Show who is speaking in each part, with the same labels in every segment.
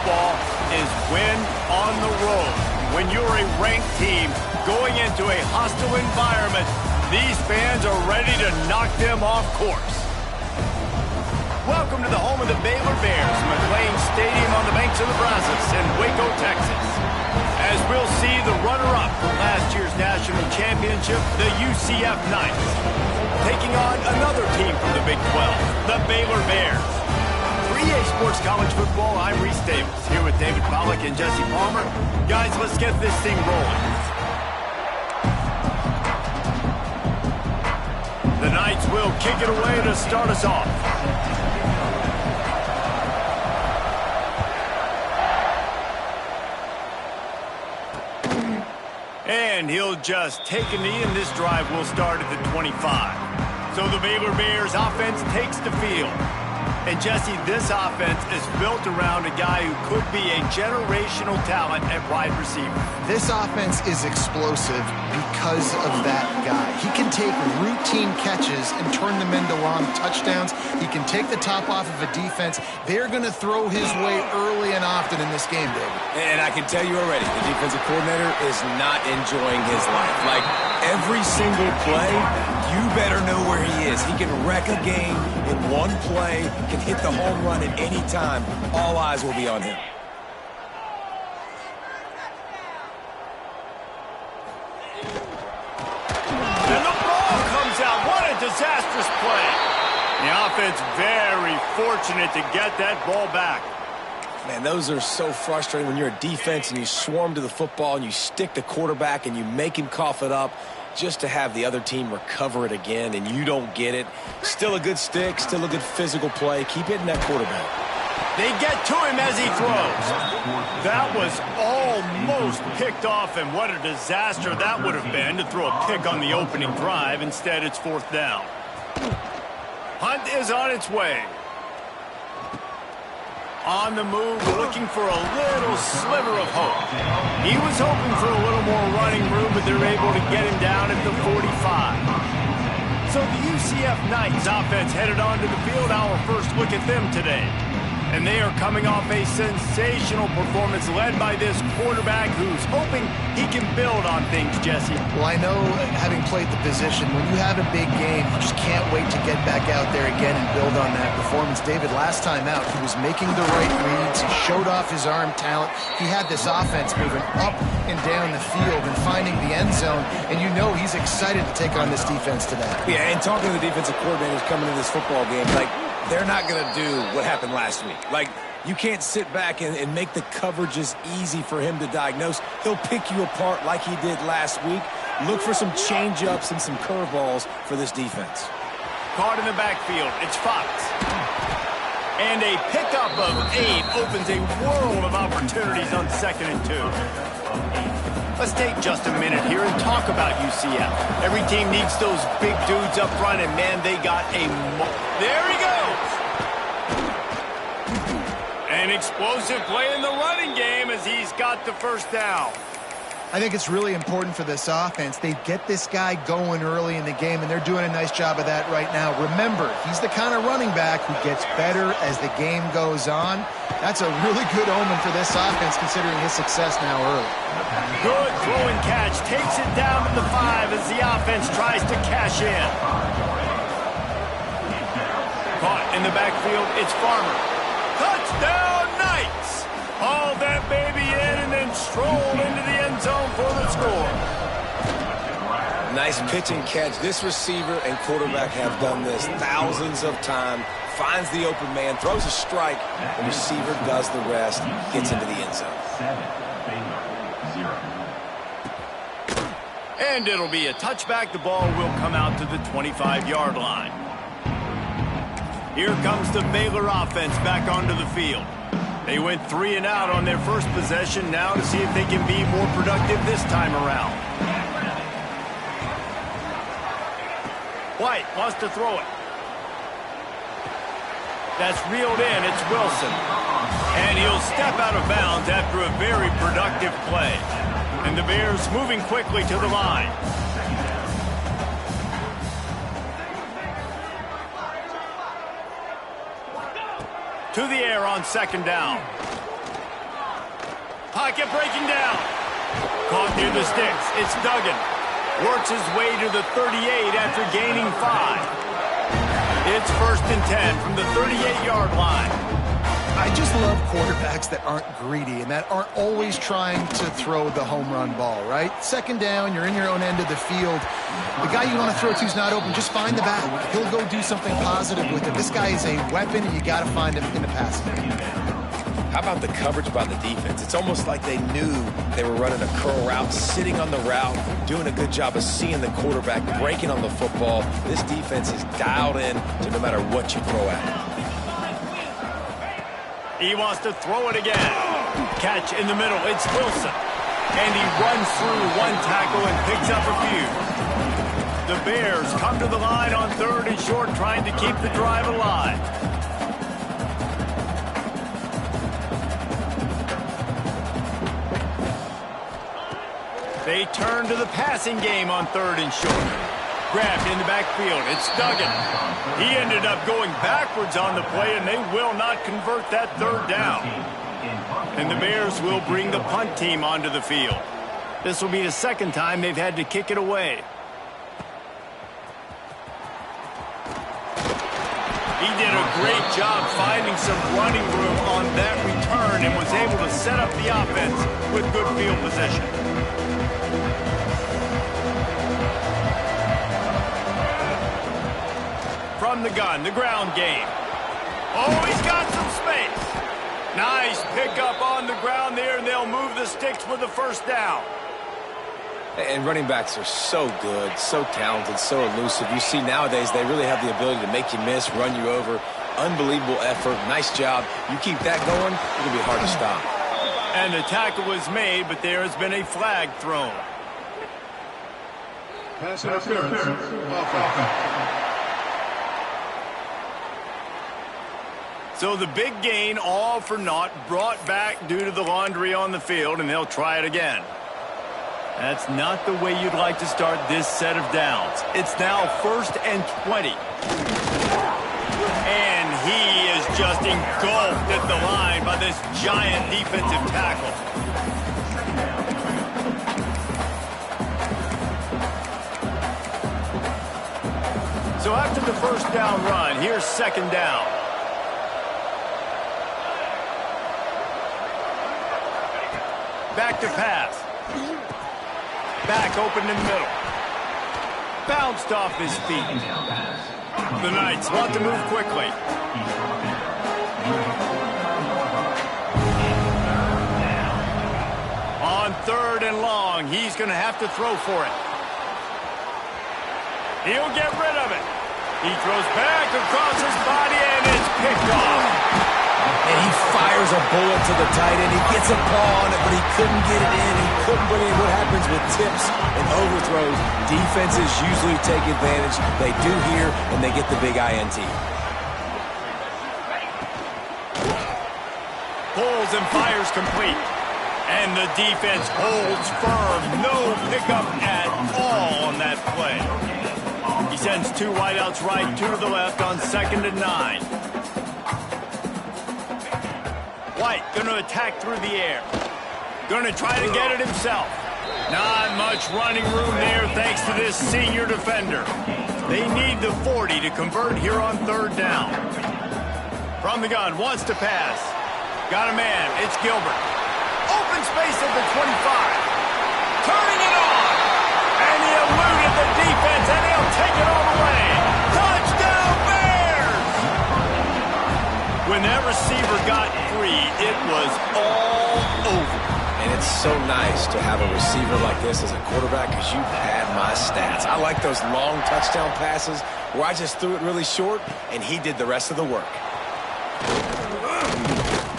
Speaker 1: football is win on the road. When you're a ranked team going into a hostile environment, these fans are ready to knock them off course. Welcome to the home of the Baylor Bears, McLean Stadium on the banks of the Brazos in Waco, Texas. As we'll see the runner-up from last year's national championship, the UCF Knights, taking on another team from the Big 12, the Baylor Bears. For EA Sports College Football, I'm Reese Davis, here with David Pollack and Jesse Palmer. Guys, let's get this thing rolling. The Knights will kick it away to start us off. And he'll just take a knee, and this drive will start at the 25. So the Baylor Bears offense takes the field. And Jesse, this offense is built around a guy who could be a generational talent at wide receiver.
Speaker 2: This offense is explosive because of that guy. He can take routine catches and turn them into long touchdowns. He can take the top off of a defense. They're going to throw his way early and often in this game, David.
Speaker 3: And I can tell you already, the defensive coordinator is not enjoying his life. Like, every single play, you better know where he is. He can wreck a game in one play, can hit the home run at any time. All eyes will be on him.
Speaker 1: And the ball comes out. What a disastrous play. The offense very fortunate to get that ball back.
Speaker 3: Man, those are so frustrating when you're a defense and you swarm to the football and you stick the quarterback and you make him cough it up just to have the other team recover it again and you don't get it. Still a good stick, still a good physical play. Keep hitting that quarterback.
Speaker 1: They get to him as he throws. That was almost picked off, and what a disaster that would have been to throw a pick on the opening drive. Instead, it's fourth down. Hunt is on its way. On the move, looking for a little sliver of hope. He was hoping for a little more running room, but they're able to get him down at the 45. So the UCF Knights offense headed onto the field. Our first look at them today. And they are coming off a sensational performance led by this quarterback who's hoping he can build on things, Jesse.
Speaker 2: Well, I know, having played the position, when you have a big game, you just can't wait to get back out there again and build on that performance. David, last time out, he was making the right reads. He showed off his arm talent. He had this offense moving up and down the field and finding the end zone. And you know he's excited to take on this defense today.
Speaker 3: Yeah, and talking to the defensive coordinators coming into this football game, like, they're not going to do what happened last week. Like, you can't sit back and make the coverages easy for him to diagnose. He'll pick you apart like he did last week. Look for some change-ups and some curveballs for this defense.
Speaker 1: Caught in the backfield. It's Fox. And a pickup of 8 opens a world of opportunities on 2nd and 2. Let's take just a minute here and talk about UCF. Every team needs those big dudes up front, and man, they got a... There he goes! An explosive play in the running game as he's got the first down.
Speaker 2: I think it's really important for this offense. They get this guy going early in the game, and they're doing a nice job of that right now. Remember, he's the kind of running back who gets better as the game goes on. That's a really good omen for this offense, considering his success now early.
Speaker 1: Good throw and catch. Takes it down to the 5 as the offense tries to cash in. Caught in the backfield, it's Farmer. Touchdown, Knights! Hauled that baby in and then strolled into the end zone for the score.
Speaker 3: Nice pitch and catch. This receiver and quarterback have done this thousands of times. Finds the open man, throws a strike. The receiver does the rest, gets into the end zone.
Speaker 1: And it'll be a touchback. The ball will come out to the 25-yard line. Here comes the Baylor offense back onto the field. They went 3 and out on their first possession, now to see if they can be more productive this time around. White wants to throw it. That's reeled in. It's Wilson. And he'll step out of bounds after a very productive play. And the Bears moving quickly to the line. To the air on 2nd down. Pocket breaking down. Caught near the sticks. It's Duggan. Works his way to the 38 after gaining 5. It's 1st and 10 from the 38-yard line.
Speaker 2: I just love quarterbacks that aren't greedy and that aren't always trying to throw the home run ball, right? 2nd down, you're in your own end of the field. The guy you want to throw to is not open. Just find the back. He'll go do something positive with it. This guy is a weapon, and you got to find him in the passing game.
Speaker 3: How about the coverage by the defense? It's almost like they knew they were running a curl route, sitting on the route, doing a good job of seeing the quarterback, breaking on the football. This defense is dialed in to no matter what you throw at him.
Speaker 1: He wants to throw it again. Catch in the middle. It's Wilson. And he runs through 1 tackle and picks up a few. The Bears come to the line on 3rd and short, trying to keep the drive alive. They turn to the passing game on 3rd and short. Grabbed in the backfield. It's Duggan. He ended up going backwards on the play, and they will not convert that 3rd down. And the Bears will bring the punt team onto the field. This will be the 2nd time they've had to kick it away. He did a great job finding some running room on that return and was able to set up the offense with good field position. From the gun, the ground game. Oh, he's got some space. Nice pickup on the ground there, and they'll move the sticks with the 1st down.
Speaker 3: And running backs are so good, so talented, so elusive. You see nowadays they really have the ability to make you miss, run you over. Unbelievable effort. Nice job. You keep that going, it'll be hard to stop.
Speaker 1: And the tackle was made, but there has been a flag thrown.
Speaker 4: Pass interference.
Speaker 1: So the big gain, all for naught, brought back due to the laundry on the field, and they'll try it again. That's not the way you'd like to start this set of downs. It's now 1st and 20. And he is just engulfed at the line by this giant defensive tackle. So after the 1st down run, here's 2nd down. Back to pass. Back open in the middle. Bounced off his feet. The Knights want to move quickly. On 3rd and long, he's going to have to throw for it. He'll get rid of it. He throws back across his body, and it's picked off.
Speaker 3: And he fires a bullet to the tight end. He gets a paw on it, but he couldn't get it in. He couldn't put it in. What happens with tips and overthrows, defenses usually take advantage. They do here, and they get the big INT.
Speaker 1: Pulls and fires complete. And the defense holds firm. No pickup at all on that play. He sends 2 wideouts right, 2 to the left on 2nd and 9. White going to attack through the air. Going to try to get it himself. Not much running room there thanks to this senior defender. They need the 40 to convert here on 3rd down. From the gun, wants to pass. Got a man. It's Gilbert. Open space at the 25. Turning it on. And he eluded the defense, and he'll take it all the way. Touchdown, Bears! When that receiver got free, it was all over.
Speaker 3: And it's so nice to have a receiver like this as a quarterback because you pad my stats. I like those long touchdown passes where I just threw it really short, and he did the rest of the work.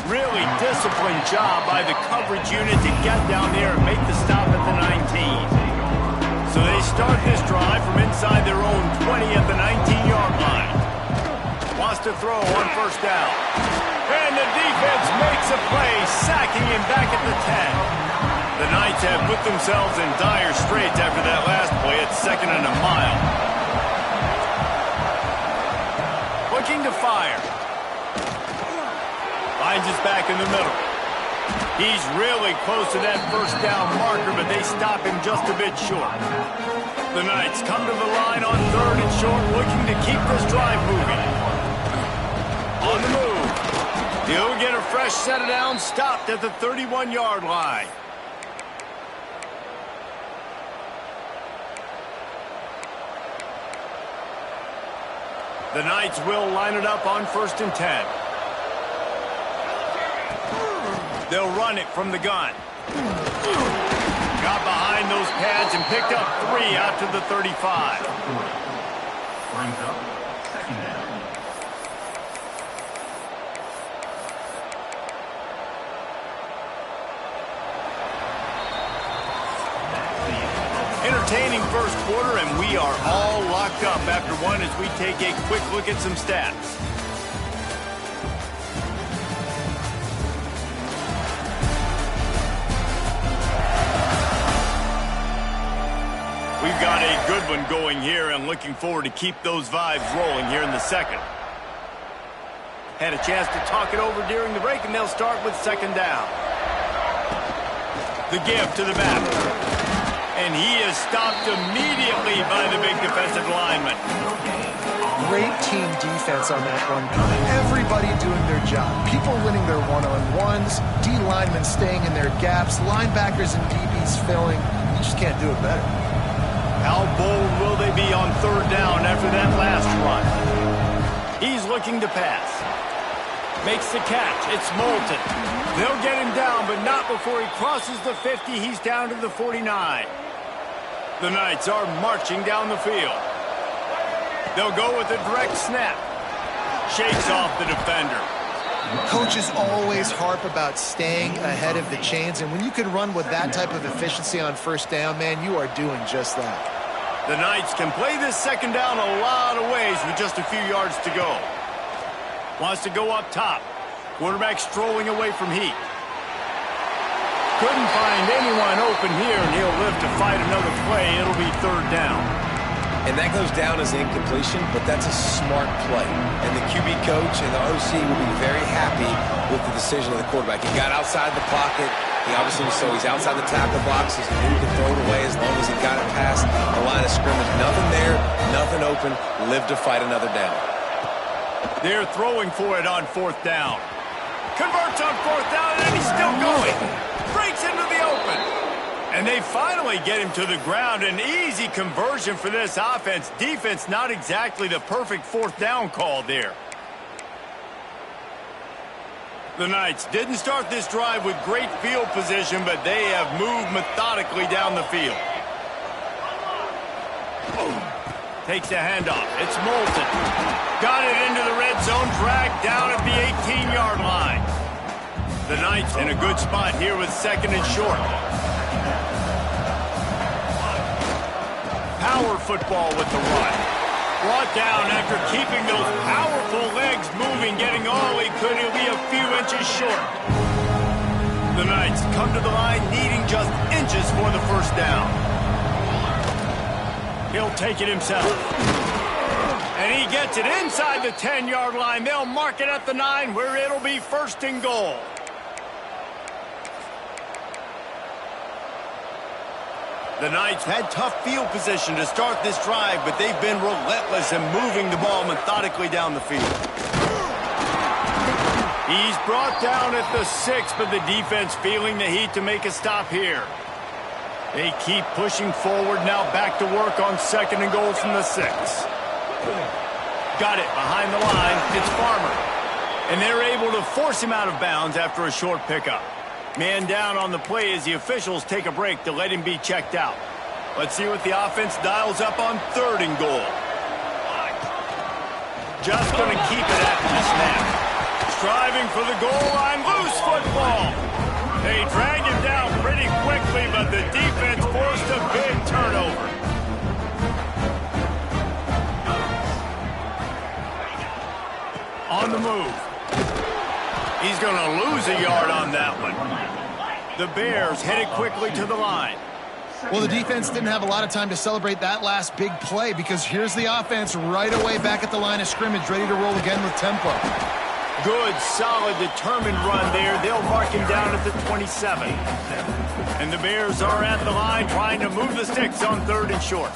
Speaker 1: Really disciplined job by the coverage unit to get down there and make the stop at the 19. So they start this drive from inside their own 20 at the 19-yard line. Wants to throw on 1st down. And the defense makes a play, sacking him back at the 10. The Knights have put themselves in dire straits after that last play at 2nd and a mile. Looking to fire. Finds his back in the middle. He's really close to that first down marker, but they stop him just a bit short. The Knights come to the line on 3rd and short, looking to keep this drive moving. On the move. He'll get a fresh set of downs, stopped at the 31-yard line. The Knights will line it up on 1st and 10. They'll run it from the gun. Got behind those pads and picked up 3 out to the 35.
Speaker 4: Brings up 2nd down.
Speaker 1: Entertaining first quarter, and we are all locked up after one as we take a quick look at some stats. We've got a good one going here and looking forward to keep those vibes rolling here in the second. Had a chance to talk it over during the break, and they'll start with 2nd down. The give to the back. And he is stopped immediately by the big defensive lineman.
Speaker 2: Great team defense on that run. Everybody doing their job. People winning their one-on-ones, D linemen staying in their gaps, linebackers and DBs filling. You just can't do it better.
Speaker 1: How bold will they be on 3rd down after that last run? He's looking to pass. Makes the catch. It's Moulton. They'll get him down, but not before he crosses the 50. He's down to the 49. The Knights are marching down the field. They'll go with a direct snap. Shakes off the defender.
Speaker 2: Coaches always harp about staying ahead of the chains, and when you can run with that type of efficiency on 1st down, man, you are doing just that.
Speaker 1: The Knights can play this 2nd down a lot of ways with just a few yards to go. Wants to go up top. Quarterback strolling away from heat. Couldn't find anyone open here, and he'll live to fight another play. It'll be 3rd down.
Speaker 3: And that goes down as an incompletion, but that's a smart play. And the QB coach and the OC will be very happy with the decision of the quarterback. He got outside the pocket. He obviously, so he's outside the tackle box. He knew he could throw it away as long as he got it past the line of scrimmage. Nothing there, nothing open. Live to fight another down.
Speaker 1: They're throwing for it on 4th down. Converts on 4th down, and he's still going. Breaks into the open. And they finally get him to the ground. An easy conversion for this offense. Defense, not exactly the perfect 4th down call there. The Knights didn't start this drive with great field position, but they have moved methodically down the field. Takes a handoff. It's Moulton. Got it into the red zone, dragged down at the 18-yard line. The Knights in a good spot here with 2nd and short. Power football with the run. Brought down after keeping those powerful legs moving, getting all he could. He'll be a few inches short. The Knights come to the line needing just inches for the 1st down. He'll take it himself. And he gets it inside the 10-yard line. They'll mark it at the 9 where it'll be 1st and goal. The Knights had tough field position to start this drive, but they've been relentless in moving the ball methodically down the field. He's brought down at the 6, but the defense feeling the heat to make a stop here. They keep pushing forward, now back to work on 2nd and goal from the 6. Got it behind the line. It's Farmer. And they're able to force him out of bounds after a short pickup. Man down on the play as the officials take a break to let him be checked out. Let's see what the offense dials up on 3rd and goal. Just going to keep it after the snap. Striving for the goal line. Loose football. They drag him down pretty quickly, but the defense forced a big turnover. On the move. He's going to lose a yard on that one. The Bears headed quickly to the line.
Speaker 2: Well, the defense didn't have a lot of time to celebrate that last big play because here's the offense right away back at the line of scrimmage, ready to roll again with tempo.
Speaker 1: Good, solid, determined run there. They'll mark him down at the 27. And the Bears are at the line trying to move the sticks on 3rd and short.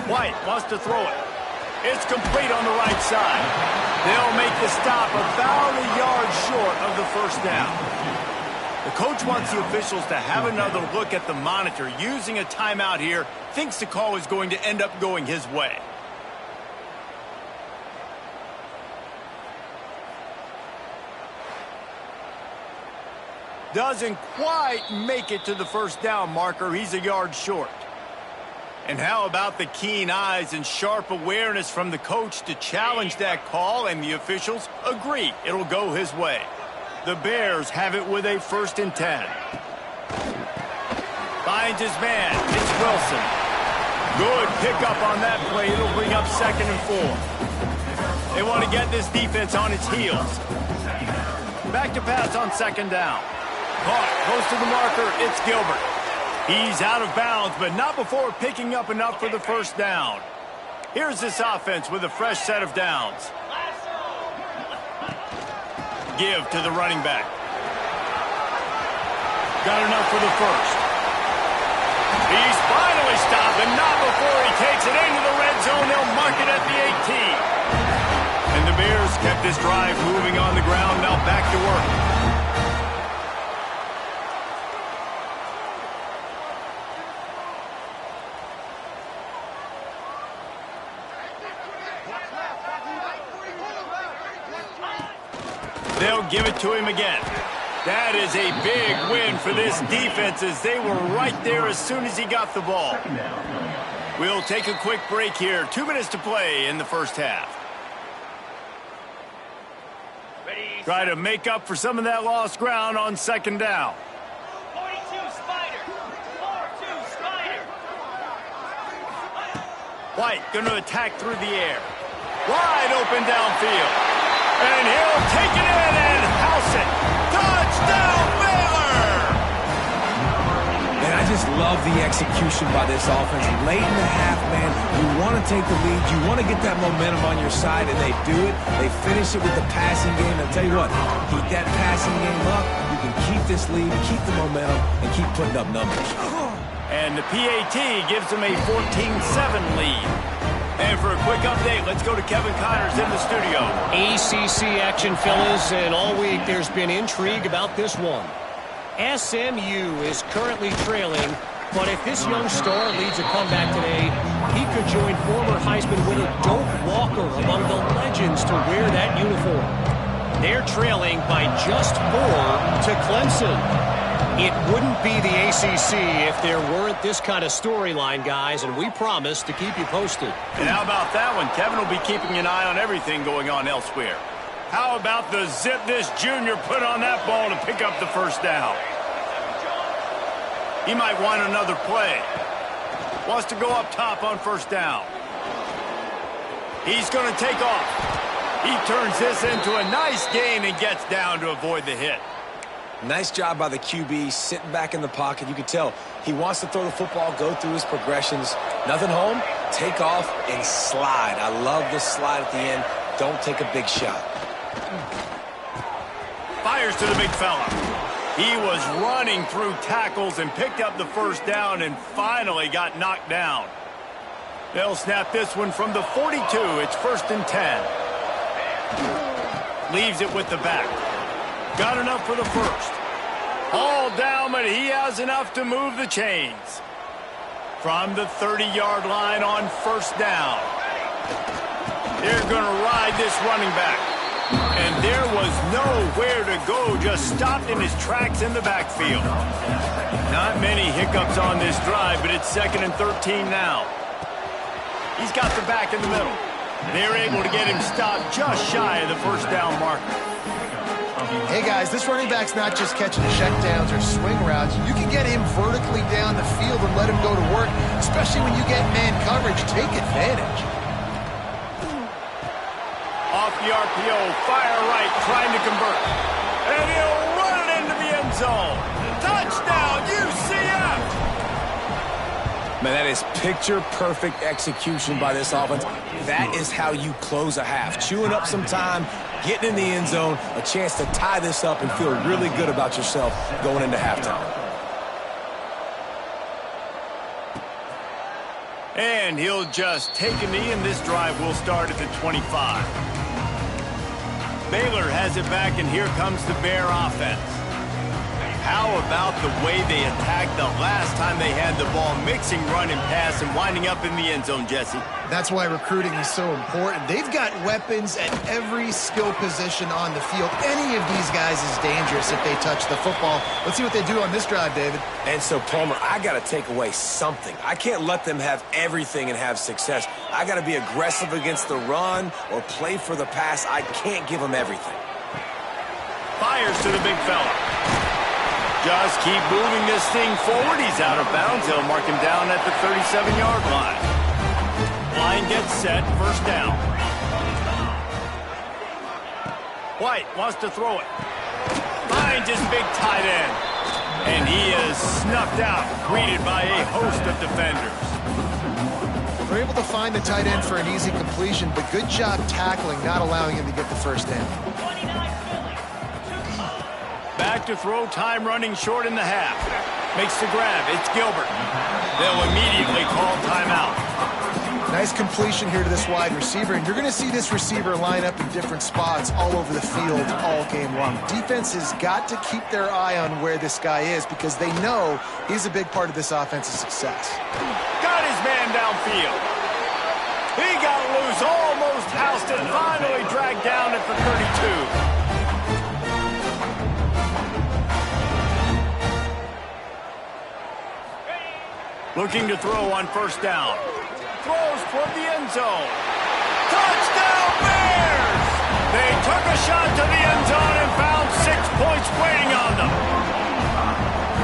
Speaker 1: White wants to throw it. It's complete on the right side. They'll make the stop about a yard short of the first down. The coach wants the officials to have another look at the monitor. Using a timeout here, thinks the call is going to end up going his way. Doesn't quite make it to the first down marker. He's a yard short. And how about the keen eyes and sharp awareness from the coach to challenge that call, and the officials agree it'll go his way. The Bears have it with a 1st and 10. Finds his man. It's Wilson. Good pickup on that play. It'll bring up 2nd and 4. They want to get this defense on its heels. Back to pass on 2nd down. Caught close to the marker. It's Gilbert. He's out of bounds, but not before picking up enough for the first down. Here's this offense with a fresh set of downs. Give to the running back. Got enough for the first. He's finally stopped, and not before he takes it into the red zone. They'll mark it at the 18. And the Bears kept this drive moving on the ground. Now back to work. They'll give it to him again. That is a big win for this defense, as they were right there as soon as he got the ball. We'll take a quick break here. 2 minutes to play in the first half. Try to make up for some of that lost ground on 2nd down.
Speaker 5: 42 Spider. 4-2 Spider.
Speaker 1: White going to attack through the air. Wide open downfield. And he'll take it in and house it. Touchdown, Baylor!
Speaker 3: And I just love the execution by this offense. Late in the half, man, you want to take the lead. You want to get that momentum on your side, and they do it. They finish it with the passing game. I'll tell you what, keep that passing game up. You can keep this lead, keep the momentum, and keep putting up numbers.
Speaker 1: And the PAT gives them a 14-7 lead. And for a quick update, let's go to Kevin Connors in the studio.
Speaker 6: ACC action, fellas, and all week there's been intrigue about this one. SMU is currently trailing, but if this young star leads a comeback today, he could join former Heisman winner Doak Walker among the legends to wear that uniform. They're trailing by just 4 to Clemson. It wouldn't be the ACC if there weren't this kind of storyline, guys, and we promise to keep you posted.
Speaker 1: And how about that one? Kevin will be keeping an eye on everything going on elsewhere. How about the zip this junior put on that ball to pick up the first down? He might want another play. Wants to go up top on first down. He's going to take off. He turns this into a nice gain and gets down to avoid the hit.
Speaker 3: Nice job by the QB, sitting back in the pocket. You can tell he wants to throw the football, go through his progressions. Nothing home, take off, and slide. I love this slide at the end. Don't take a big shot.
Speaker 1: Fires to the big fella. He was running through tackles and picked up the first down and finally got knocked down. They'll snap this one from the 42. It's 1st and 10. Leaves it with the back. Got enough for the first. All down, but he has enough to move the chains. From the 30-yard line on first down. They're going to ride this running back. And there was nowhere to go, just stopped in his tracks in the backfield. Not many hiccups on this drive, but it's 2nd and 13 now. He's got the back in the middle. They're able to get him stopped just shy of the first down marker.
Speaker 2: Hey, guys, this running back's not just catching checkdowns or swing routes. You can get him vertically down the field and let him go to work, especially when you get man coverage. Take advantage.
Speaker 1: Off the RPO, fire right, trying to convert. And he'll run it into the end zone. Touchdown, UCF!
Speaker 3: Man, that is picture-perfect execution by this offense. That is how you close a half. Chewing up some time, getting in the end zone, a chance to tie this up and feel really good about yourself going into halftime.
Speaker 1: And he'll just take a knee, and this drive will start at the 25. Baylor has it back, and here comes the Bear offense. How about the way they attacked the last time they had the ball, mixing run and pass and winding up in the end zone, Jesse?
Speaker 2: That's why recruiting is so important. They've got weapons at every skill position on the field. Any of these guys is dangerous if they touch the football. Let's see what they do on this drive, David.
Speaker 3: And so, Palmer, I got to take away something. I can't let them have everything and have success. I got to be aggressive against the run or play for the pass. I can't give them everything.
Speaker 1: Fires to the big fella. Just keep moving this thing forward. He's out of bounds. They'll mark him down at the 37-yard line. Line gets set. First down. White wants to throw it. Finds his big tight end. And he is snuffed out, greeted by a host of defenders.
Speaker 2: They're able to find the tight end for an easy completion, but good job tackling, not allowing him to get the first down.
Speaker 1: Back to throw, time running short in the half. Makes the grab, it's Gilbert. They'll immediately call timeout.
Speaker 2: Nice completion here to this wide receiver, and you're going to see this receiver line up in different spots all over the field all game long. Defense has got to keep their eye on where this guy is because they know he's a big part of this offense's success.
Speaker 1: Got his man downfield. He got loose, almost housed it, finally dragged down at the 32. Looking to throw on first down. Throws toward the end zone. Touchdown Bears! They took a shot to the end zone and found 6 points waiting on them.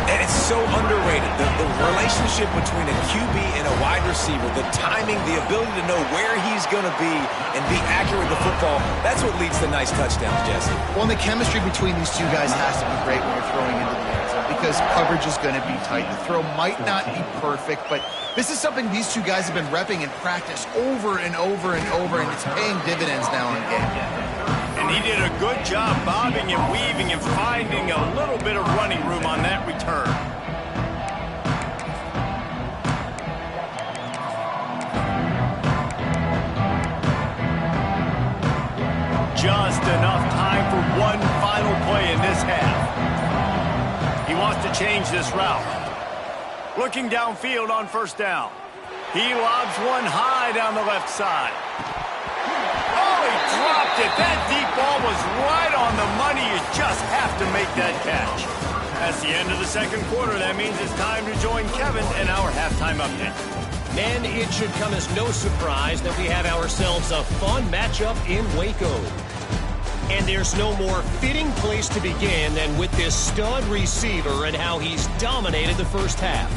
Speaker 3: And it's so underrated. The relationship between a QB and a wide receiver, the timing, the ability to know where he's going to be and be accurate with the football, that's what leads to nice touchdowns, Jesse.
Speaker 2: Well, and the chemistry between these two guys has to be great when you're throwing into the end zone because coverage is going to be tight. The throw might not be perfect, but this is something these two guys have been repping in practice over and over and over, and it's paying dividends now in game.
Speaker 1: And he did a good job bobbing and weaving and finding a little bit of running room on that return. Just enough time for one final play in this half. He wants to change this route. Looking downfield on first down. He lobs one high down the left side. Oh, he dropped it. That deep ball was right on the money. You just have to make that catch. That's the end of the second quarter. That means it's time to join Kevin in our halftime update.
Speaker 6: Man, it should come as no surprise that we have ourselves a fun matchup in Waco. And there's no more fitting place to begin than with this stud receiver and how he's dominated the first half.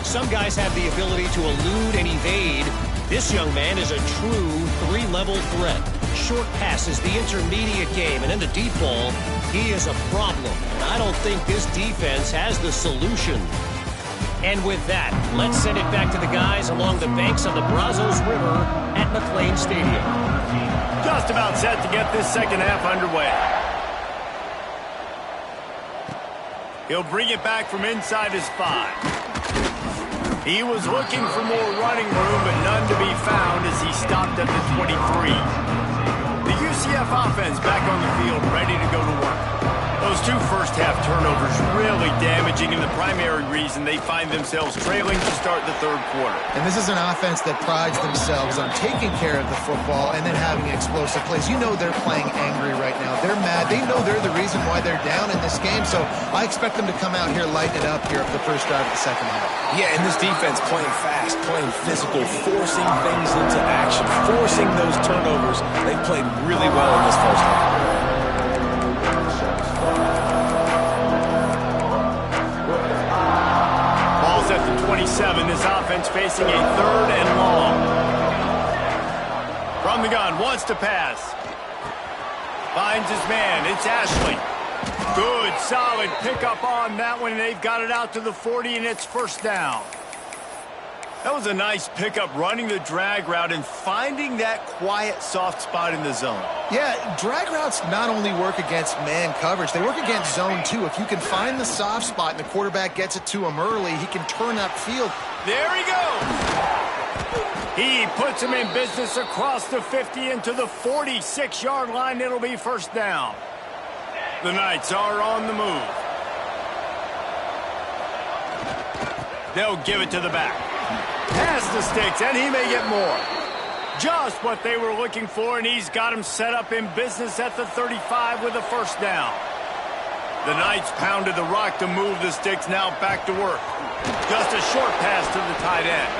Speaker 6: Some guys have the ability to elude and evade. This young man is a true three-level threat. Short passes, the intermediate game, and then the deep ball, he is a problem. And I don't think this defense has the solution. And with that, let's send it back to the guys along the banks of the Brazos River at McLean Stadium.
Speaker 1: Just about set to get this second half underway. He'll bring it back from inside his 5. He was looking for more running room, but none to be found as he stopped at the 23. The UCF offense back on the field, ready to go to work. Those two first-half turnovers really damaging, and the primary reason they find themselves trailing to start the third quarter.
Speaker 2: And this is an offense that prides themselves on taking care of the football and then having explosive plays. You know they're playing angry right now. They're mad. They know they're the reason why they're down in this game, so I expect them to come out here, lighten it up here for the first drive of the second half.
Speaker 3: Yeah, and this defense playing fast, playing physical, forcing things into action, forcing those turnovers. They've played really well in this first half.
Speaker 1: Ball's at the 27. This offense facing a third and long. From the gun, wants to pass. Finds his man. It's Ashley. Good, solid pickup on that one. They've got it out to the 40, and it's first down. That was a nice pickup, running the drag route and finding that quiet, soft spot in the zone.
Speaker 2: Yeah, drag routes not only work against man coverage, they work against zone too. If you can find the soft spot and the quarterback gets it to him early, he can turn upfield.
Speaker 1: There he goes. He puts him in business across the 50 into the 46-yard line. It'll be first down. The Knights are on the move. They'll give it to the back. Pass the sticks, and he may get more. Just what they were looking for, and he's got him set up in business at the 35 with a first down. The Knights pounded the rock to move the sticks, now back to work. Just a short pass to the tight end.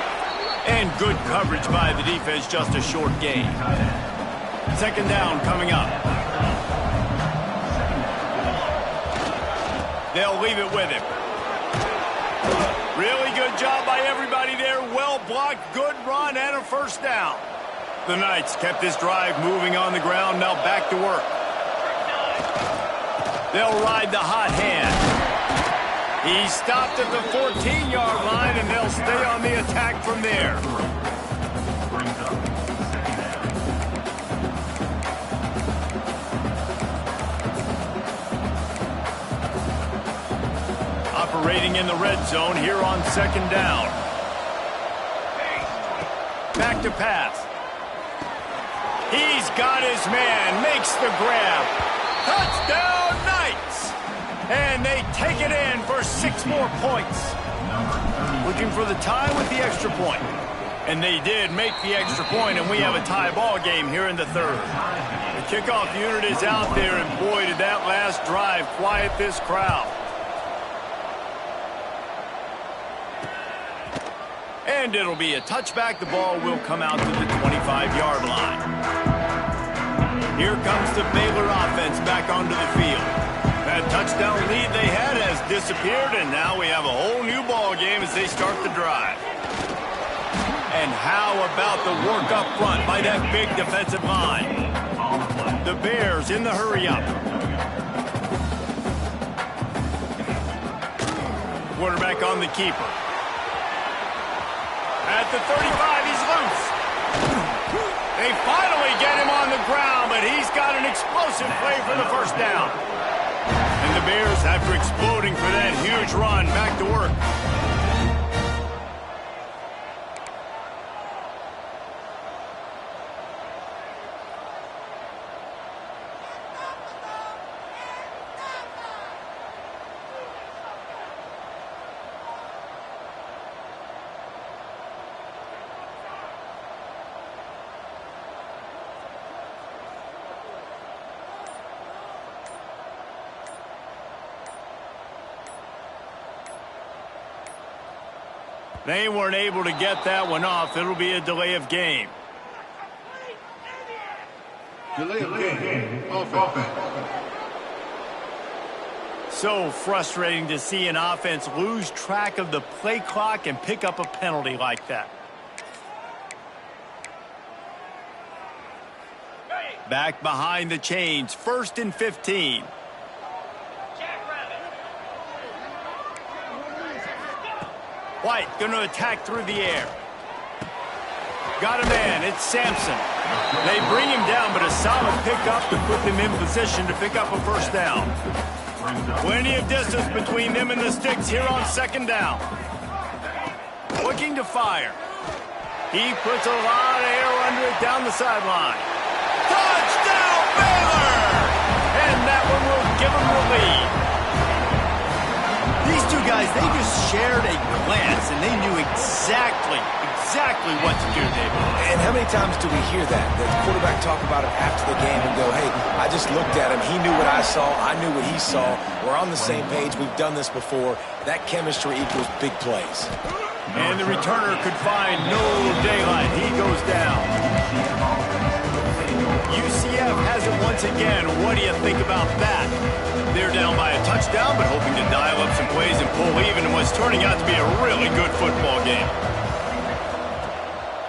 Speaker 1: And good coverage by the defense, just a short gain. Second down coming up. They'll leave it with him. Really good job by everybody there. Well blocked, good run, and a first down. The Knights kept this drive moving on the ground, now back to work. They'll ride the hot hand. He stopped at the 14-yard line, and they'll stay on the attack from there.
Speaker 4: Brings up second down.
Speaker 1: Operating in the red zone here on second down. Back to pass. He's got his man, makes the grab. Touchdown, Knights! And they take it in for 6 more points. Looking for the tie with the extra point. And they did make the extra point, and we have a tie ball game here in the third. The kickoff unit is out there, and boy, did that last drive quiet this crowd. And it'll be a touchback. The ball will come out to the 25-yard line. Here comes the Baylor offense back onto the field. That touchdown lead they had has disappeared, and now we have a whole new ball game as they start the drive. And how about the work up front by that big defensive line? The Bears in the hurry-up. Quarterback on the keeper. At the 35, he's loose. They finally get him on the ground, but he's got an explosive play for the first down. And the Bears, after exploding for that huge run, back to work. They weren't able to get that one off. It'll be a delay of game.
Speaker 4: Delay of game. Offense.
Speaker 1: So frustrating to see an offense lose track of the play clock and pick up a penalty like that. Back behind the chains, 1st and 15. White going to attack through the air. Got a man. It's Sampson. They bring him down, but a solid pickup to put them in position to pick up a first down. Plenty of distance between them and the sticks here on second down. Looking to fire. He puts a lot of air under it down the sideline. Touchdown, Baylor! And that one will give them the lead. These two guys, they just shared a glance, and they knew exactly what to do, David.
Speaker 3: And how many times do we hear that? The quarterback talk about it after the game and go, hey, I just looked at him. He knew what I saw. I knew what he saw. We're on the same page. We've done this before. That chemistry equals big plays.
Speaker 1: And the returner could find no daylight. He goes down. UCF has it once again. What do you think about that? They're down by a touchdown, but hoping to dial up some plays and pull even in what's turning out to be a really good football game.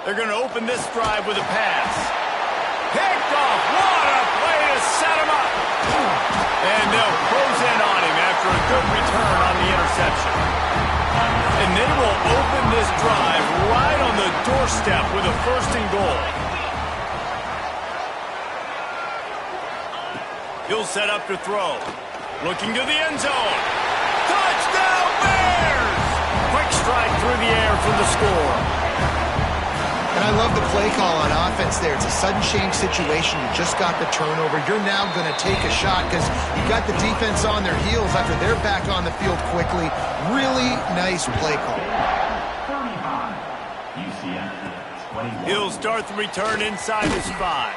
Speaker 1: They're going to open this drive with a pass. Picked off. What a play to set him up. And they'll close in on him after a good return on the interception. And they will open this drive right doorstep with a 1st and goal. He'll set up to throw. Looking to the end zone. Touchdown Bears! Quick stride through the air for the score.
Speaker 2: And I love the play call on offense there. It's a sudden change situation. You just got the turnover. You're now going to take a shot because you got the defense on their heels after they're back on the field quickly. Really nice play call.
Speaker 4: 35. UCF 21.
Speaker 1: He'll start the return inside his 5.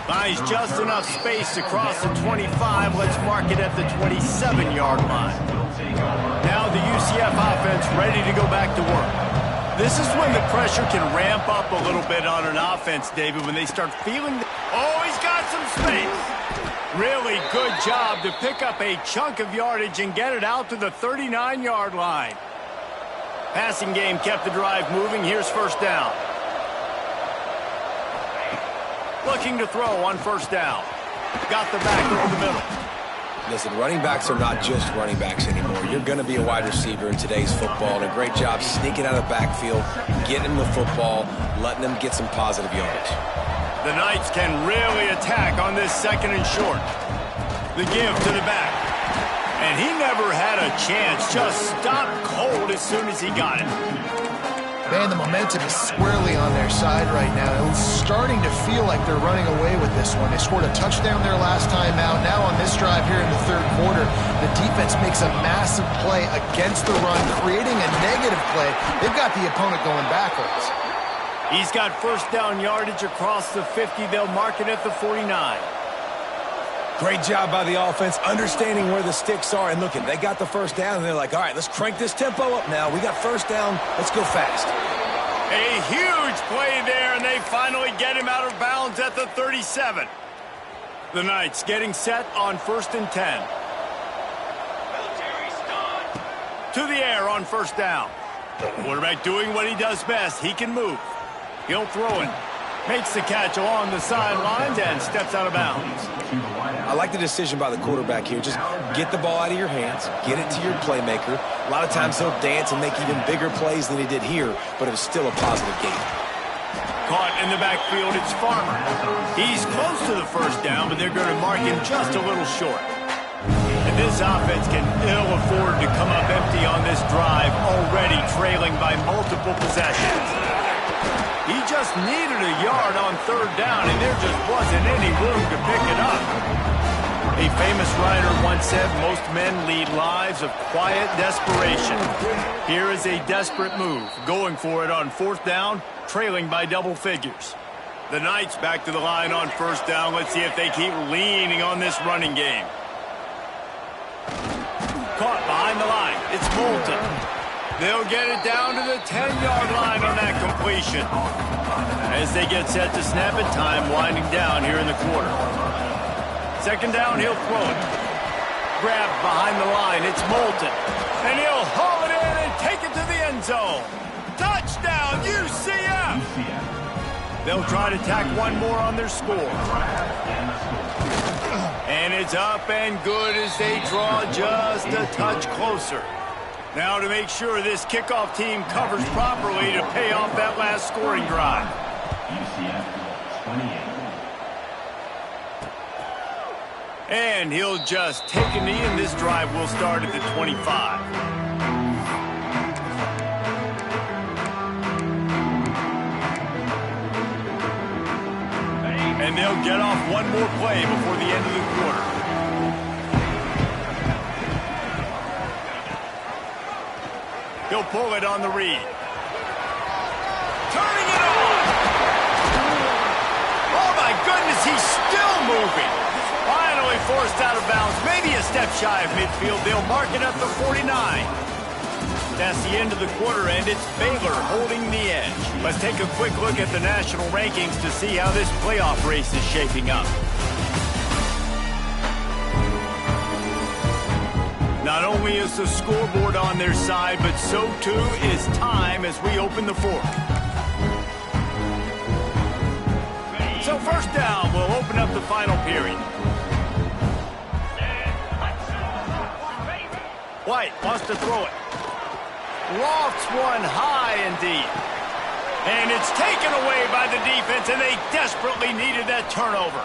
Speaker 1: Buys just enough space to cross the 25. Let's mark it at the 27-yard line. Now the UCF offense ready to go back to work. This is when the pressure can ramp up a little bit on an offense, David, when they start feeling... Oh, he's got some space. Really good job to pick up a chunk of yardage and get it out to the 39-yard line. Passing game kept the drive moving. Here's 1st down. Looking to throw on 1st down. Got the back over the middle.
Speaker 3: Listen, running backs are not just running backs anymore. You're going to be a wide receiver in today's football. And a great job sneaking out of the backfield, getting them the football, letting them get some positive yardage.
Speaker 1: The Knights can really attack on this 2nd and short. The give to the back. And he never had a chance. Just stopped cold as soon as he got it.
Speaker 2: Man, the momentum is squarely on their side right now. It's starting to feel like they're running away with this one. They scored a touchdown their last time out. Now on this drive here in the 3rd quarter, the defense makes a massive play against the run, creating a negative play. They've got the opponent going backwards.
Speaker 1: He's got 1st down yardage across the 50. They'll mark it at the 49.
Speaker 3: Great job by the offense, understanding where the sticks are. And looking, they got the 1st down, and they're like, all right, let's crank this tempo up now. We got 1st down. Let's go fast.
Speaker 1: A huge play there, and they finally get him out of bounds at the 37. The Knights getting set on 1st and 10. To the air on 1st down. Quarterback doing what he does best. He can move. He'll throw it. Makes the catch along the sidelines and steps out of bounds.
Speaker 3: I like the decision by the quarterback here. Just get the ball out of your hands, get it to your playmaker. A lot of times he'll dance and make even bigger plays than he did here, but it was still a positive game.
Speaker 1: Caught in the backfield, it's Farmer. He's close to the 1st down, but they're going to mark him just a little short. And this offense can ill afford to come up empty on this drive, already trailing by multiple possessions. He just needed a yard on 3rd down, and there just wasn't any room to pick it up. A famous writer once said, most men lead lives of quiet desperation. Here is a desperate move, going for it on 4th down, trailing by double figures. The Knights back to the line on 1st down. Let's see if they keep leaning on this running game. Caught behind the line. It's Moulton. They'll get it down to the 10-yard line on that completion. As they get set to snap it, time winding down here in the quarter. 2nd down, he'll throw it. Grabbed behind the line, it's Moulton. And he'll haul it in and take it to the end zone. Touchdown, UCF! They'll try to tack one more on their score. And it's up and good as they draw just a touch closer. Now to make sure this kickoff team covers properly to pay off that last scoring drive.
Speaker 4: UCF 28.
Speaker 1: And he'll just take a knee, and this drive will start at the 25. And they'll get off one more play before the end of the quarter. He'll pull it on the read. Turning it on! Oh my goodness, he's still moving. Finally forced out of bounds, maybe a step shy of midfield. They'll mark it at the 49. That's the end of the quarter, and it's Baylor holding the edge. Let's take a quick look at the national rankings to see how this playoff race is shaping up. Not only is the scoreboard on their side, but so too is time as we open the 4th. So 1st down will open up the final period. White wants to throw it. Lofts one high and deep. And it's taken away by the defense, and they desperately needed that turnover.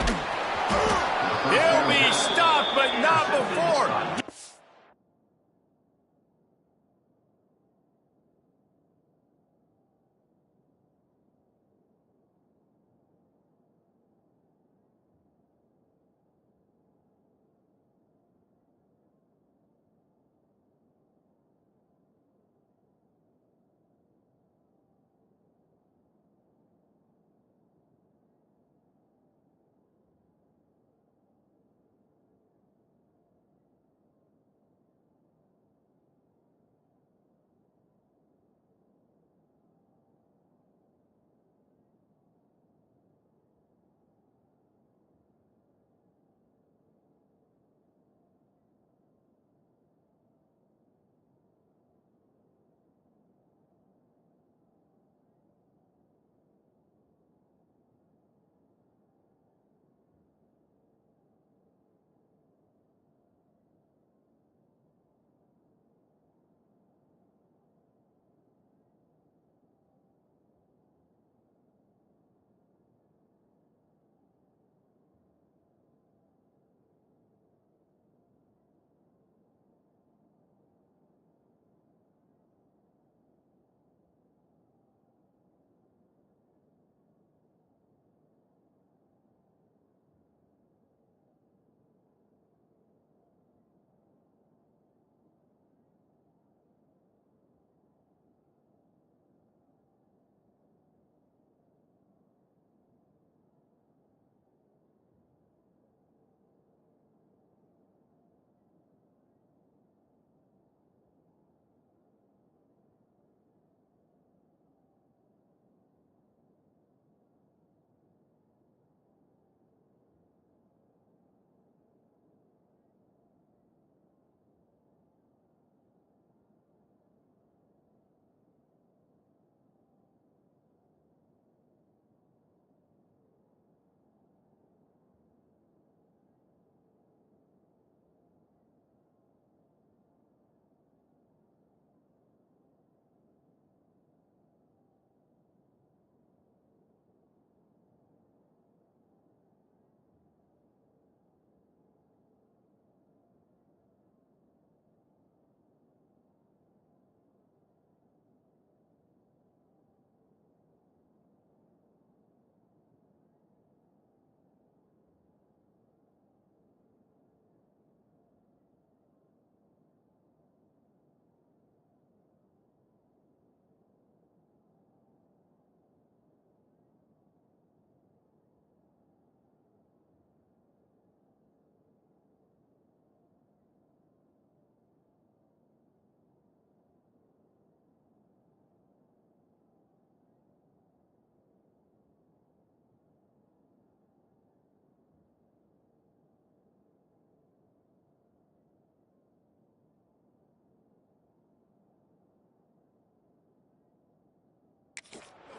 Speaker 1: He'll be stopped, but not before.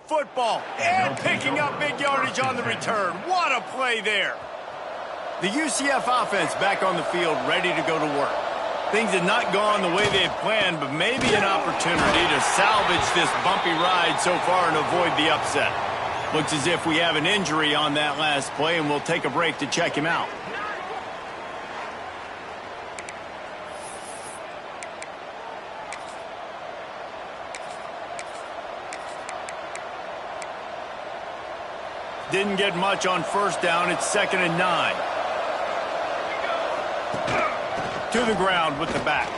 Speaker 1: Football, and picking up big yardage on the return. What a play there. The UCF offense back on the field, ready to go to work. Things had not gone the way they had planned, but maybe an opportunity to salvage this bumpy ride so far and avoid the upset. Looks as if we have an injury on that last play, and we'll take a break to check him out. Didn't get much on first down. It's 2nd and 9. To the ground with the back.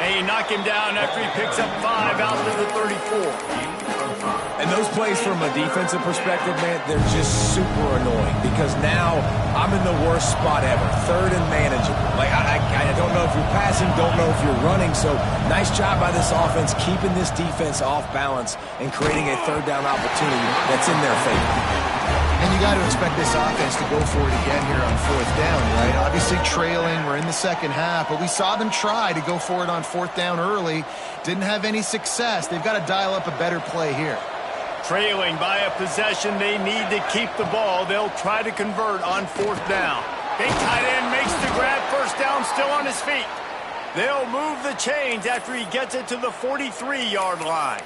Speaker 1: And you knock him down after he picks up 5 out to the 34.
Speaker 3: And those plays from a defensive perspective, man, they're just super annoying because now I'm in the worst spot ever. 3rd and manageable. Like, I don't know if you're passing, don't know if you're running. So nice job by this offense keeping this defense off balance and creating a 3rd down opportunity that's in their favor.
Speaker 2: And you got to expect this offense to go for it again here on 4th down, right? Obviously trailing, we're in the second half, but we saw them try to go for it on 4th down early. Didn't have any success. They've got to dial up a better play here.
Speaker 1: Trailing by a possession, they need to keep the ball. They'll try to convert on 4th down. Big tight end makes the grab, 1st down, still on his feet. They'll move the chains after he gets it to the 43-yard line.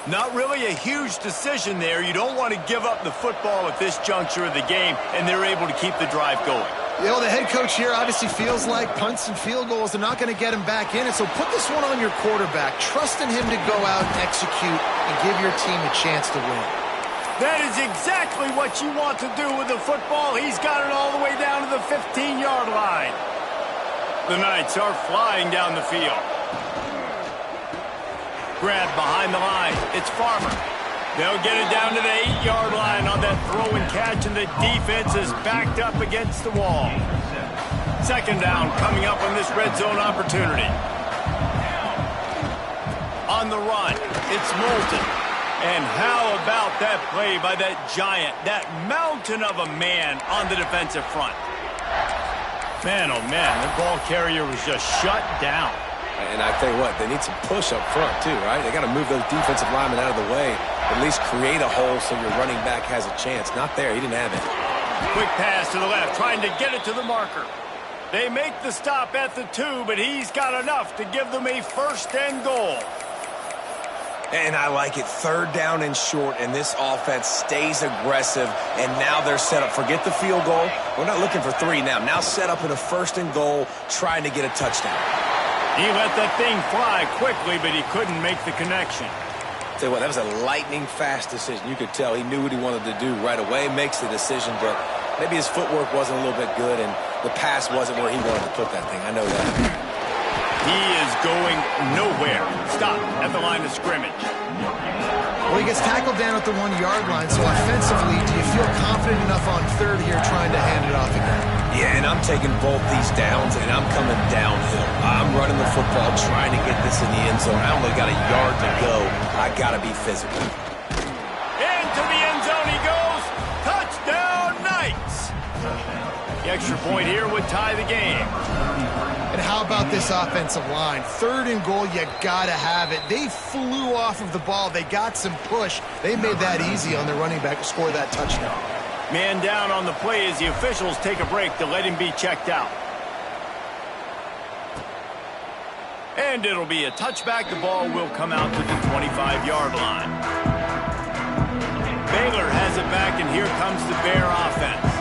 Speaker 1: Not really a huge decision there. You don't want to give up the football at this juncture of the game, and they're able to keep the drive going.
Speaker 2: You know, the head coach here obviously feels like punts and field goals, they're not going to get him back in it, so put this one on your quarterback. Trust in him to go out and execute and give your team a chance to win.
Speaker 1: That is exactly what you want to do with the football. He's got it all the way down to the 15-yard line. The Knights are flying down the field. Grab behind the line. It's Farmer. They'll get it down to the 8-yard line on that throw and catch, and the defense is backed up against the wall. Second down coming up on this red zone opportunity. On the run, it's Moulton. And how about that play by that giant, that mountain of a man on the defensive front? Man, oh man, the ball carrier was just shut down.
Speaker 3: And I tell you what, they need some push up front too, right? They got to move those defensive linemen out of the way, at least create a hole so your running back has a chance. Not there, he didn't have it.
Speaker 1: Quick pass to the left, trying to get it to the marker. They make the stop at the 2, but he's got enough to give them a first and goal.
Speaker 3: And I like it, third down and short, and this offense stays aggressive, and now they're set up. Forget the field goal. We're not looking for 3 now. Now set up in a first and goal, trying to get a touchdown.
Speaker 1: He let that thing fly quickly, but he couldn't make the connection.
Speaker 3: Tell you what, that was a lightning-fast decision. You could tell he knew what he wanted to do right away, makes the decision, but maybe his footwork wasn't a little bit good, and the pass wasn't where he wanted to put that thing. I know that.
Speaker 1: He is going nowhere. Stop at the line of scrimmage.
Speaker 2: Well, he gets tackled down at the 1-yard line, so offensively, do you feel confident enough on third here trying to hand it off again?
Speaker 3: Yeah, and I'm taking both these downs, and I'm coming downhill. I'm running the football, trying to get this in the end zone. I only got a yard to go. I got to be physical.
Speaker 1: Into the end zone he goes. Touchdown, Knights. The extra point here would tie the game.
Speaker 2: And how about this offensive line? Third and goal, you got to have it. They flew off of the ball. They got some push. They made that easy on the running back to score that touchdown.
Speaker 1: Man down on the play as the officials take a break to let him be checked out. And it'll be a touchback. The ball will come out to the 25-yard line. Baylor has it back, and here comes the Bear offense.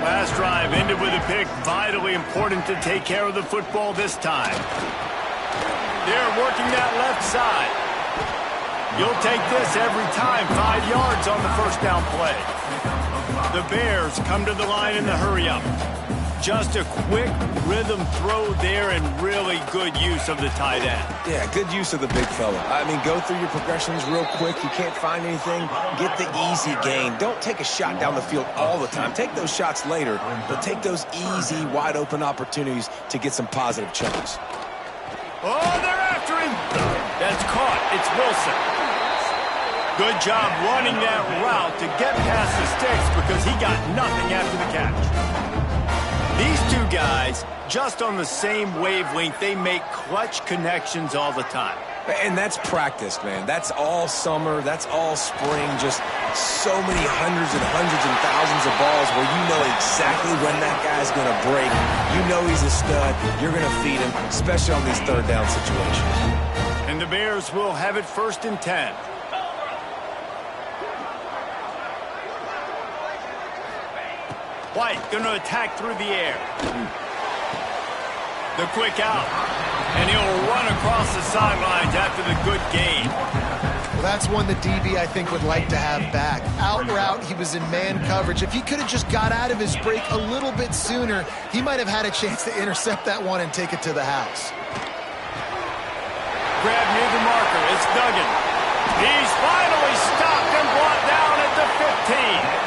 Speaker 1: Last drive ended with a pick. Vitally important to take care of the football this time. They're working that left side. You'll take this every time. 5 yards on the first down play. The Bears come to the line in the hurry-up. Just a quick rhythm throw there and really good use of the tight end.
Speaker 3: Yeah, good use of the big fella. I mean, go through your progressions real quick. You can't find anything, get the easy gain. Don't take a shot down the field all the time. Take those shots later, but take those easy, wide-open opportunities to get some positive chunks.
Speaker 1: Oh, they're after him. That's caught. It's Wilson. Good job running that route to get past the sticks because he got nothing after the catch. These two guys, just on the same wavelength, they make clutch connections all the time.
Speaker 3: And that's practice, man. That's all summer. That's all spring. Just so many hundreds and thousands of balls where you know exactly when that guy's going to break. You know he's a stud. You're going to feed him, especially on these third down situations.
Speaker 1: And the Bears will have it 1st and 10. White going to attack through the air. The quick out. And he'll run across the sidelines after the good gain.
Speaker 2: Well, that's one the DB, I think, would like to have back. Out route, he was in man coverage. If he could have just got out of his break a little bit sooner, he might have had a chance to intercept that one and take it to the house.
Speaker 1: Grab near the marker. It's Duggan. He's finally stopped and brought down at the 15.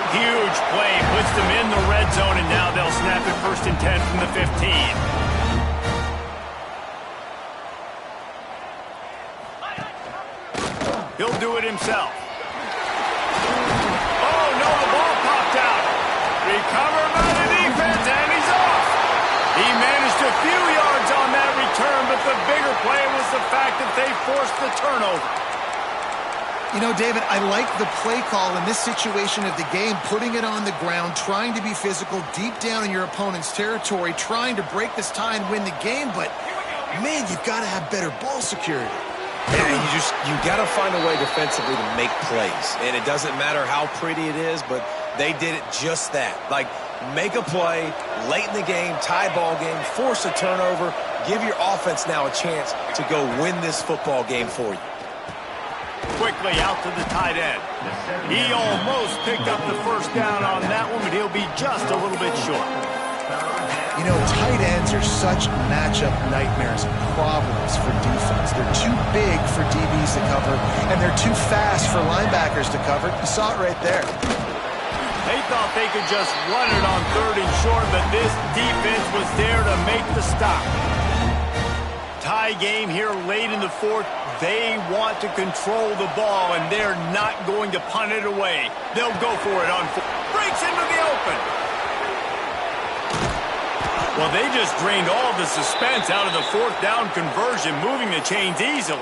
Speaker 1: Huge play, puts them in the red zone, and now they'll snap it 1st and 10 from the 15. He'll do it himself. Oh, no, the ball popped out. Recovered by the defense, and he's off. He managed a few yards on that return, but the bigger play was the fact that they forced the turnover.
Speaker 2: You know, David, I like the play call in this situation of the game, putting it on the ground, trying to be physical, deep down in your opponent's territory, trying to break this tie and win the game, but, man, you've got to have better ball security.
Speaker 3: Yeah, you got to find a way defensively to make plays, and it doesn't matter how pretty it is, but they did it just that. Like, make a play late in the game, tie ball game, force a turnover, give your offense now a chance to go win this football game for you.
Speaker 1: Quickly out to the tight end. He almost picked up the first down on that one, but he'll be just a little bit short.
Speaker 2: You know, tight ends are such matchup nightmares and problems for defense. They're too big for DBs to cover, and they're too fast for linebackers to cover. You saw it right there.
Speaker 1: They thought they could just run it on 3rd and short, but this defense was there to make the stop. Tie game here late in the 4th. They want to control the ball, and they're not going to punt it away. They'll go for it on 4th. Breaks into the open. Well, they just drained all the suspense out of the 4th down conversion, moving the chains easily.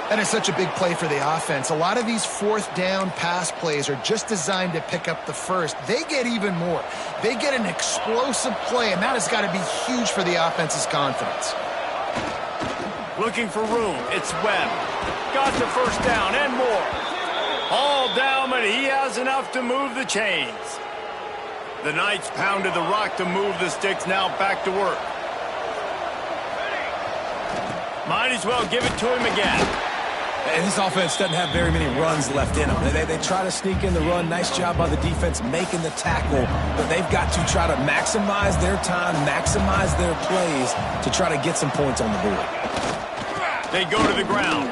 Speaker 2: That is such a big play for the offense. A lot of these 4th down pass plays are just designed to pick up the first. They get even more. They get an explosive play, and that has got to be huge for the offense's confidence.
Speaker 1: Looking for room. It's Webb. Got the first down and more. All down, but he has enough to move the chains. The Knights pounded the rock to move the sticks. Now back to work. Might as well give it to him again.
Speaker 3: And this offense doesn't have very many runs left in them. They try to sneak in the run. Nice job by the defense making the tackle. But they've got to try to maximize their time, maximize their plays to try to get some points on the board.
Speaker 1: They go to the ground.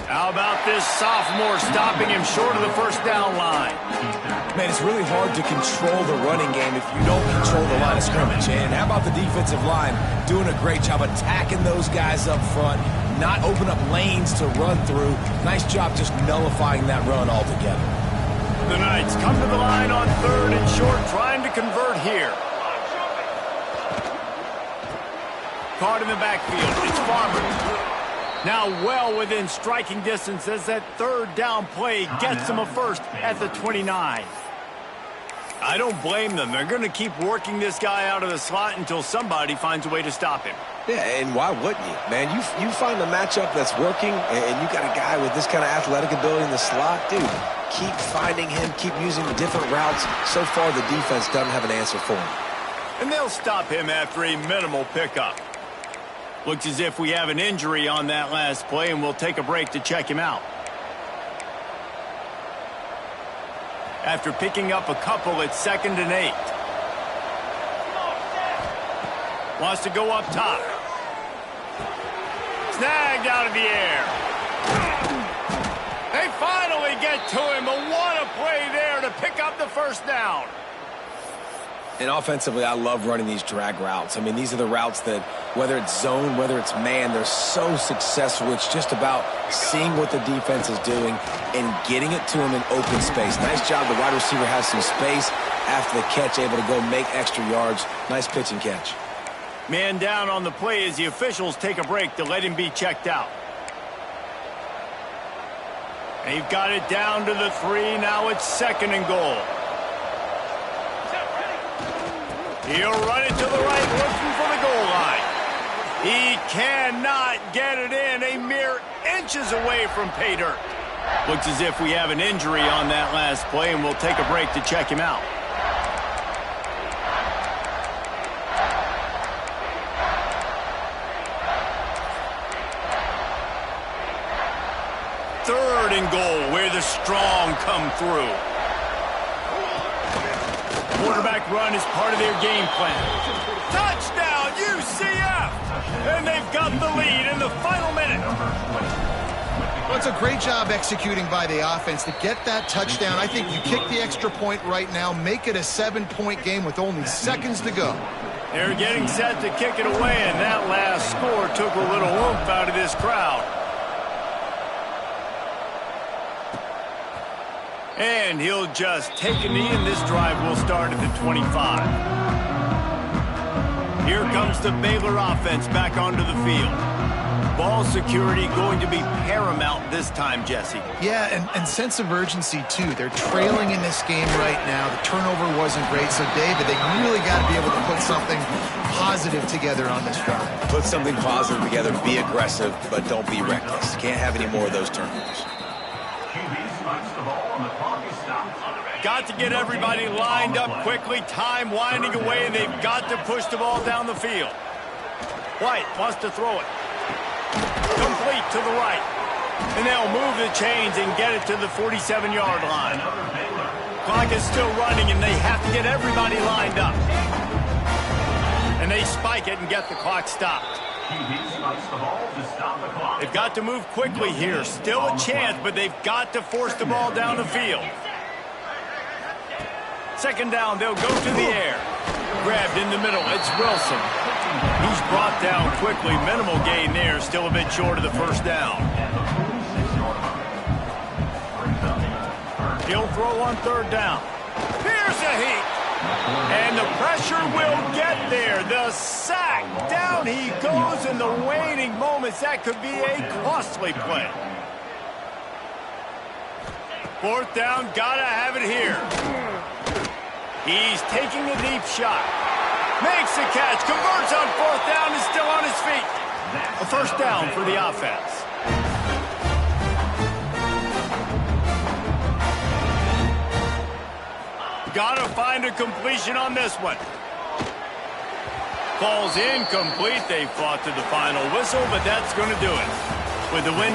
Speaker 1: How about this sophomore stopping him short of the first down line?
Speaker 3: Man, it's really hard to control the running game if you don't control the line of scrimmage. And how about the defensive line doing a great job attacking those guys up front, not open up lanes to run through. Nice job just nullifying that run altogether.
Speaker 1: The Knights come to the line on 3rd and short, trying to convert here. Caught in the backfield. It's Farmer. Now well within striking distance as that 3rd down play gets him a first at the 29. I don't blame them. They're going to keep working this guy out of the slot until somebody finds a way to stop him.
Speaker 3: Yeah, and why wouldn't you? Man, you find a matchup that's working, and you got a guy with this kind of athletic ability in the slot, dude, keep finding him, keep using different routes. So far, the defense doesn't have an answer for him.
Speaker 1: And they'll stop him after a minimal pickup. Looks as if we have an injury on that last play, and we'll take a break to check him out. After picking up a couple, it's 2nd and 8. Wants to go up top. Snagged out of the air. They finally get to him, but what a play there to pick up the first down.
Speaker 3: And offensively, I love running these drag routes. I mean, these are the routes that, whether it's zone, whether it's man, they're so successful. It's just about seeing what the defense is doing and getting it to them in open space. Nice job. The wide receiver has some space after the catch, able to go make extra yards. Nice pitch and catch.
Speaker 1: Man down on the play as the officials take a break to let him be checked out. They've got it down to the 3. Now it's 2nd and goal. He'll run it to the right, looking for the goal line. He cannot get it in, a mere inches away from pay dirt. Looks as if we have an injury on that last play, and we'll take a break to check him out. Third and goal, where the strong come through. Quarterback run is part of their game plan. Touchdown, UCF! And they've got the lead in the final minute.
Speaker 2: Well, it's a great job executing by the offense to get that touchdown. I think you kick the extra point right now, make it a 7-point game with only seconds to go.
Speaker 1: They're getting set to kick it away, and that last score took a little oomph out of this crowd. And he'll just take a knee, and this drive will start at the 25. Here comes the Baylor offense back onto the field. Ball security going to be paramount this time, Jesse.
Speaker 2: Yeah, and sense of urgency, too. They're trailing in this game right now. The turnover wasn't great. So, David, they really got to be able to put something positive together on this drive.
Speaker 3: Put something positive together, be aggressive, but don't be reckless. Can't have any more of those turnovers.
Speaker 4: QB spikes the ball and the clock is stopped.
Speaker 1: Got to get everybody lined up quickly. Time winding away, and they've got to push the ball down the field. White wants to throw it. Complete to the right. And they'll move the chains and get it to the 47-yard line. Clock is still running, and they have to get everybody lined up. And they spike it and get the clock stopped.
Speaker 4: QB spikes the ball to stop the clock.
Speaker 1: They've got to move quickly here. Still a chance, but they've got to force the ball down the field. Second down, they'll go to the air. Grabbed in the middle, it's Wilson. He's brought down quickly. Minimal gain there, still a bit short of the first down. He'll throw on third down. Here's a heat. And the pressure will get there. The sack. Down he goes in the waning moments. That could be a costly play. Fourth down, gotta have it here. He's taking a deep shot. Makes the catch, converts on fourth down, is still on his feet. A first down for the offense. Gotta find a completion on this one. Falls incomplete. They fought to the final whistle, but that's going to do it. With the win